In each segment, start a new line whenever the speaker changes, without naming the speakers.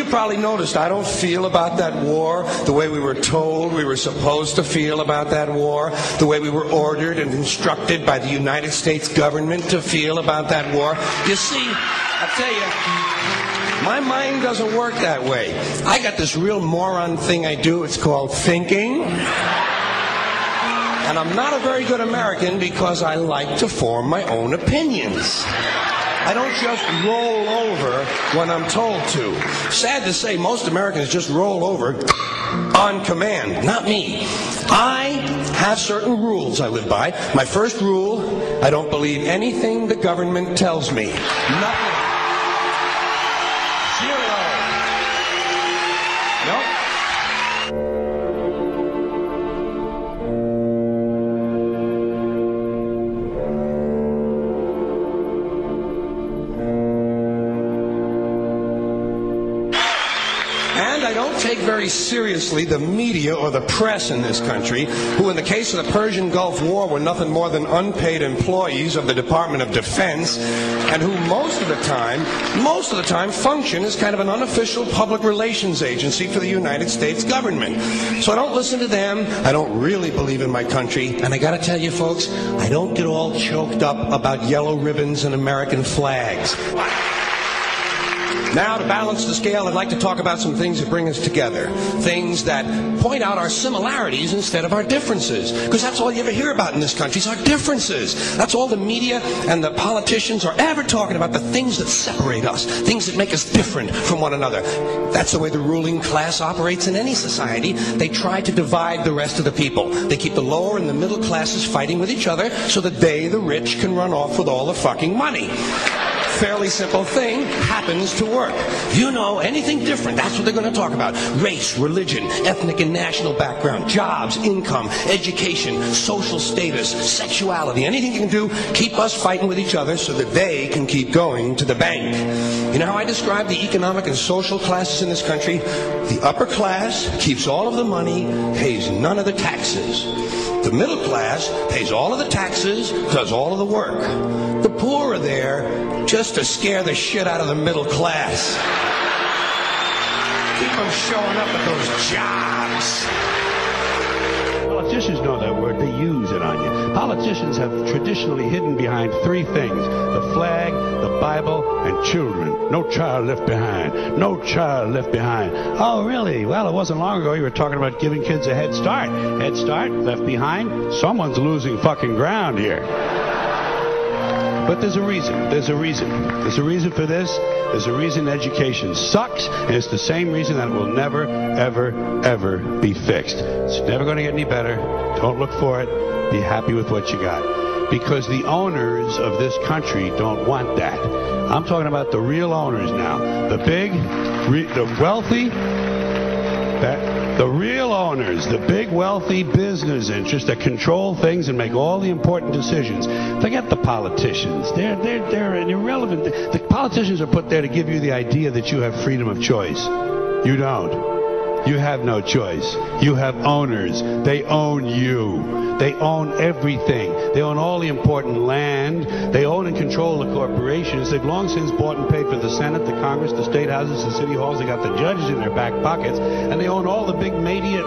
probably noticed I don't feel about that war the way we were told we were supposed to feel about that war, the way we were ordered and instructed by the United States government to feel about that war. You see, I'll tell you, my mind doesn't work that way. I got this real moron thing I do. It's called thinking. And I'm not a very good American because I like to form my own opinions. I don't just roll over when I'm told to. Sad to say, most Americans just roll over on command. Not me. I have certain rules I live by. My first rule, I don't believe anything the government tells me. Nothing. Zero. Nope. I don't take very seriously the media or the press in this country, who in the case of the Persian Gulf War were nothing more than unpaid employees of the Department of Defense, and who most of the time function as kind of an unofficial public relations agency for the United States government. So I don't listen to them. I don't really believe in my country. And I gotta tell you folks, I don't get all choked up about yellow ribbons and American flags. Now, to balance the scale, I'd like to talk about some things that bring us together. Things that point out our similarities instead of our differences. Because that's all you ever hear about in this country is our differences. That's all the media and the politicians are ever talking about, the things that separate us, things that make us different from one another. That's the way the ruling class operates in any society. They try to divide the rest of the people. They keep the lower and the middle classes fighting with each other so that they, the rich, can run off with all the fucking money. Fairly simple thing, happens to work. You know, anything different, that's what they're going to talk about. Race, religion, ethnic and national background, jobs, income, education, social status, sexuality, anything you can do, keep us fighting with each other so that they can keep going to the bank. You know how I describe the economic and social classes in this country? The upper class keeps all of the money, pays none of the taxes. The middle class pays all of the taxes, does all of the work. The poor are there just to scare the shit out of the middle class. Keep them showing up at those jobs.
Politicians know that word. They use it on you. Politicians have traditionally hidden behind three things: the flag, the Bible, and children. No child left behind. No child left behind. Oh, really? Well, it wasn't long ago you were talking about giving kids a head start. Head start, left behind? Someone's losing fucking ground here. But there's a reason. There's a reason. There's a reason for this. There's a reason education sucks, and it's the same reason that it will never, ever, ever be fixed. It's never going to get any better. Don't look for it. Be happy with what you got. Because the owners of this country don't want that. I'm talking about the real owners now. The big, the wealthy, the real owners, the big wealthy business interests that control things and make all the important decisions. Forget the politicians. They're irrelevant. The politicians are put there to give you the idea that you have freedom of choice. You don't. You have no choice. You have owners. They own you. They own everything. They own all the important land. They own and control the corporations. They've long since bought and paid for the Senate, the Congress, the state houses, the city halls. They got the judges in their back pockets, and they own all the big media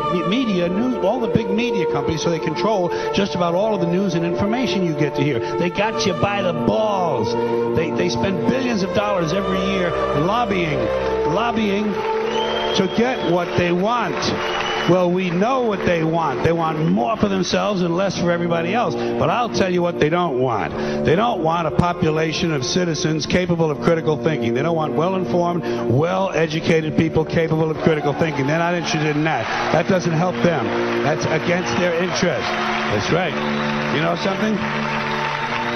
news, all the big media companies. So they control just about all of the news and information you get to hear. They got you by the balls. They spend billions of dollars every year lobbying to get what they want. Well, we know what they want. They want more for themselves and less for everybody else. But I'll tell you what they don't want. They don't want a population of citizens capable of critical thinking. They don't want well-informed, well-educated people capable of critical thinking. They're not interested in that. That doesn't help them. That's against their interest. That's right. You know something?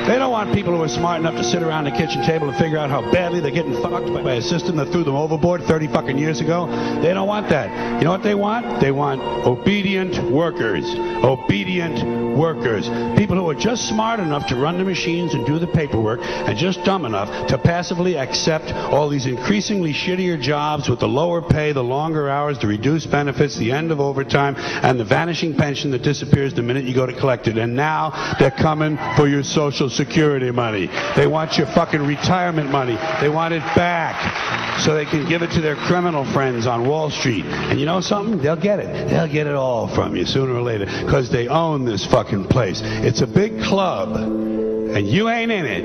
They don't want people who are smart enough to sit around the kitchen table and figure out how badly they're getting fucked by a system that threw them overboard 30 fucking years ago. They don't want that. You know what they want? They want obedient workers. Obedient workers. People who are just smart enough to run the machines and do the paperwork, and just dumb enough to passively accept all these increasingly shittier jobs with the lower pay, the longer hours, the reduced benefits, the end of overtime, and the vanishing pension that disappears the minute you go to collect it. And now they're coming for your Social Social Security money. They want your fucking retirement money. They want it back so they can give it to their criminal friends on Wall Street. And you know something? They'll get it. They'll get it all from you sooner or later because they own this fucking place. It's a big club, and you ain't in it.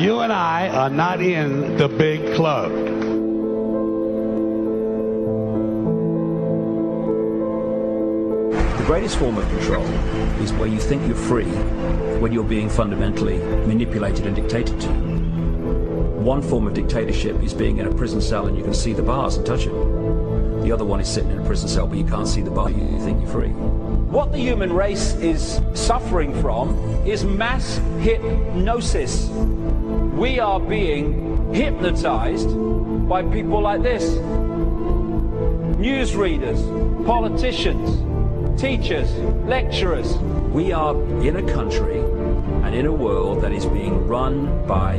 You and I are not in the big club.
The greatest form of control is where you think you're free when you're being fundamentally manipulated and dictated to. One form of dictatorship is being in a prison cell and you can see the bars and touch them. The other one is sitting in a prison cell but you can't see the bar, you think you're free.
What the human race is suffering from is mass hypnosis. We are being hypnotized by people like this. Newsreaders, politicians, teachers, lecturers.
We are in a country and in a world that is being run by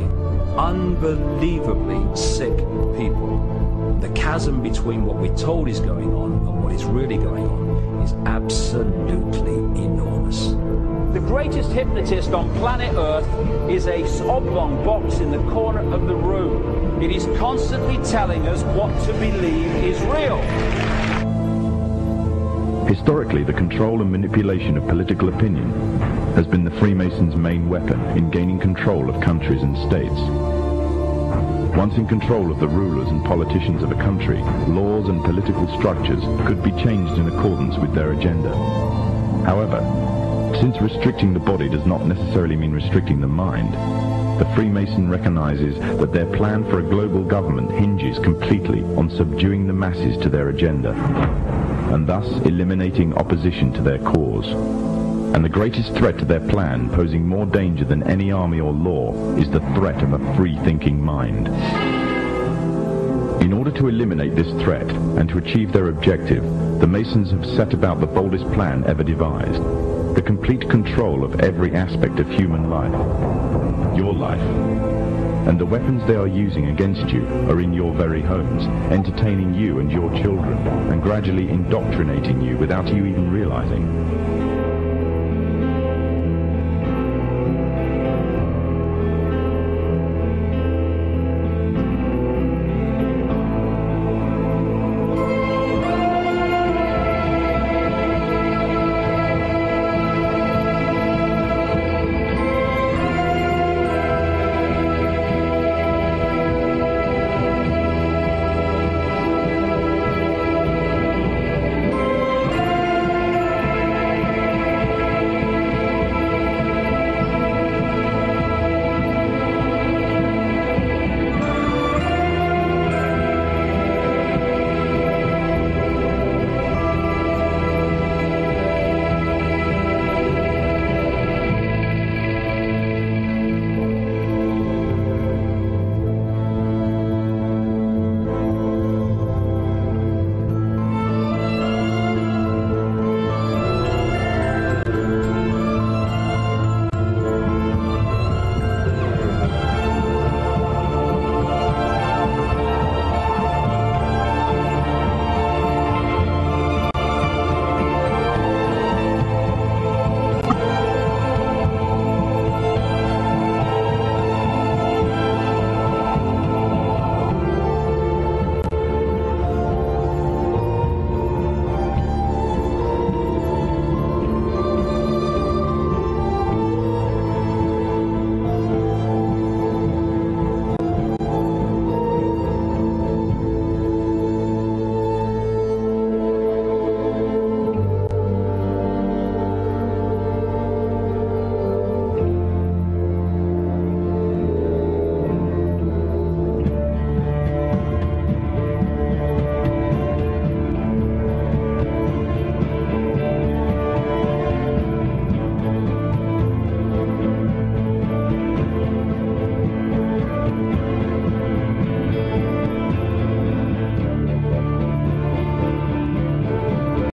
unbelievably sick people. The chasm between what we're told is going on and what is really going on is absolutely enormous.
The greatest hypnotist on planet Earth is a oblong box in the corner of the room. It is constantly telling us what to believe is real.
Historically, the control and manipulation of political opinion has been the Freemasons' main weapon in gaining control of countries and states. Once in control of the rulers and politicians of a country, laws and political structures could be changed in accordance with their agenda. However, since restricting the body does not necessarily mean restricting the mind, the Freemason recognizes that their plan for a global government hinges completely on subduing the masses to their agenda, and thus eliminating opposition to their cause. And the greatest threat to their plan, posing more danger than any army or law, is the threat of a free-thinking mind. In order to eliminate this threat and to achieve their objective, the Masons have set about the boldest plan ever devised: the complete control of every aspect of human life, your life. And the weapons they are using against you are in your very homes, entertaining you and your children, and gradually indoctrinating you without you even realizing.